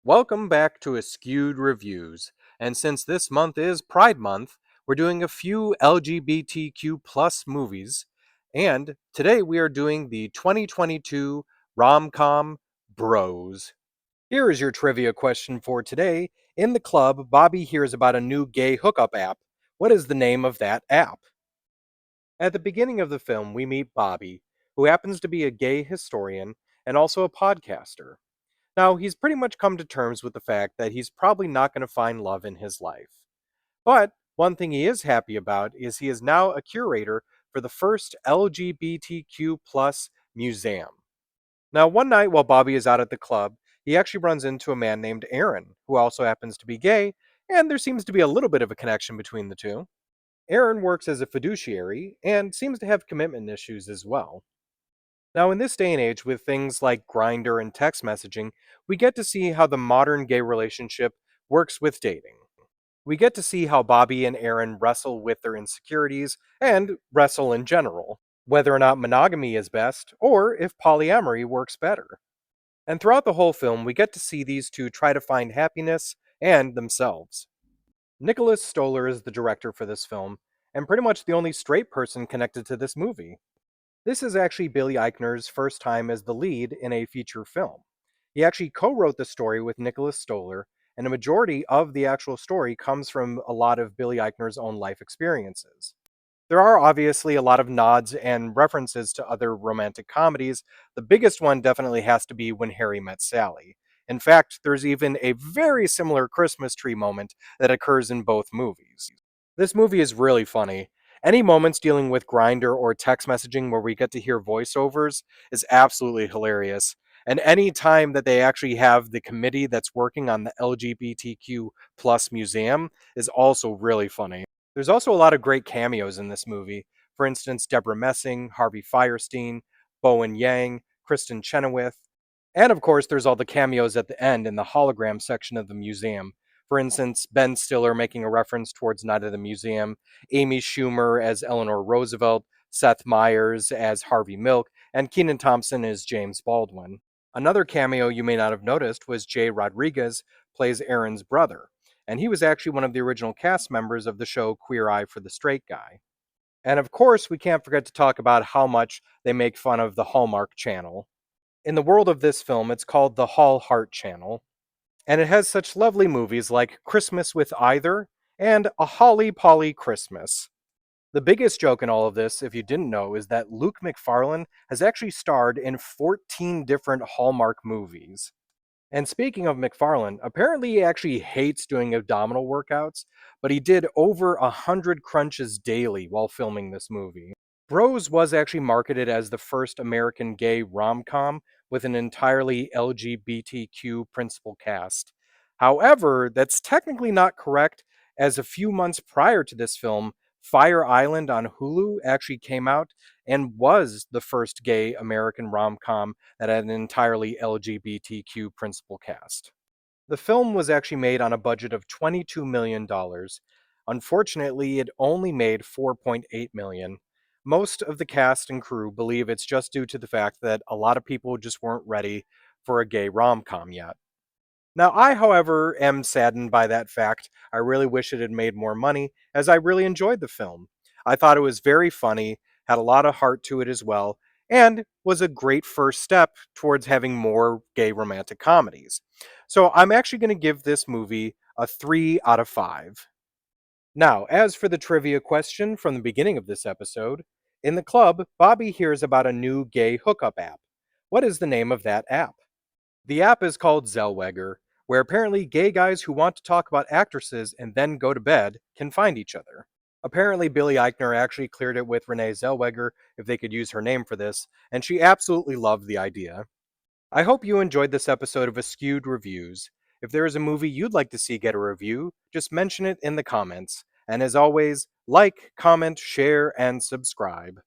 Welcome back to Askewed Reviews. And since this month is Pride Month, we're doing a few LGBTQ plus movies. And today we are doing the 2022 rom-com Bros. Here is your trivia question for today. In the club, Bobby hears about a new gay hookup app. What is the name of that app? At the beginning of the film, we meet Bobby, who happens to be a gay historian and also a podcaster. Now, he's pretty much come to terms with the fact that he's probably not going to find love in his life. But one thing he is happy about is he is now a curator for the first LGBTQ plus museum. Now, one night while Bobby is out at the club, he actually runs into a man named Aaron, who also happens to be gay, and there seems to be a little bit of a connection between the two. Aaron works as a fiduciary and seems to have commitment issues as well. Now, in this day and age, with things like Grindr and text messaging, we get to see how the modern gay relationship works with dating. We get to see how Bobby and Aaron wrestle with their insecurities and wrestle in general, whether or not monogamy is best or if polyamory works better. And throughout the whole film, we get to see these two try to find happiness and themselves. Nicholas Stoller is the director for this film, and pretty much the only straight person connected to this movie. This is actually Billy Eichner's first time as the lead in a feature film. He actually co wrote the story with Nicholas Stoller, and a majority of the actual story comes from a lot of Billy Eichner's own life experiences. There are obviously a lot of nods and references to other romantic comedies. The biggest one definitely has to be When Harry Met Sally. In fact, there's even a very similar Christmas tree moment that occurs in both movies. This movie is really funny. Any moments dealing with Grindr or text messaging where we get to hear voiceovers is absolutely hilarious. And any time that they actually have the committee that's working on the LGBTQ plus museum is also really funny. There's also a lot of great cameos in this movie. For instance, Deborah Messing, Harvey Firestein, Bowen Yang, Kristen Chenoweth. And of course, there's all the cameos at the end in the hologram section of the museum. For instance, Ben Stiller making a reference towards Night of the Museum, Amy Schumer as Eleanor Roosevelt, Seth Meyers as Harvey Milk, and Kenan Thompson as James Baldwin. Another cameo you may not have noticed was Jay Rodriguez plays Aaron's brother, and he was actually one of the original cast members of the show Queer Eye for the Straight Guy. And of course, we can't forget to talk about how much they make fun of the Hallmark Channel. In the world of this film, it's called the Hall Heart Channel, and it has such lovely movies like Christmas with Either and A Holly Polly Christmas. The biggest joke in all of this, if you didn't know, is that Luke McFarlane has actually starred in 14 different Hallmark movies. And speaking of McFarlane, apparently he actually hates doing abdominal workouts, but he did over 100 crunches daily while filming this movie. Bros was actually marketed as the first American gay rom-com with an entirely LGBTQ principal cast. However, that's technically not correct, as a few months prior to this film, Fire Island on Hulu actually came out and was the first gay American rom-com that had an entirely LGBTQ principal cast. The film was actually made on a budget of $22 million. Unfortunately, it only made 4.8 million. Most of the cast and crew believe it's just due to the fact that a lot of people just weren't ready for a gay rom-com yet. Now, I, however, am saddened by that fact. I really wish it had made more money, as I really enjoyed the film. I thought it was very funny, had a lot of heart to it as well, and was a great first step towards having more gay romantic comedies. So I'm actually going to give this movie a 3 out of 5. Now, as for the trivia question from the beginning of this episode, in the club, Bobby hears about a new gay hookup app. What is the name of that app? The app is called Zellweger, where apparently gay guys who want to talk about actresses and then go to bed can find each other. Apparently, Billy Eichner actually cleared it with Renee Zellweger if they could use her name for this, and she absolutely loved the idea. I hope you enjoyed this episode of Askewed Reviews. If there is a movie you'd like to see get a review, just mention it in the comments. And as always, like, comment, share, and subscribe.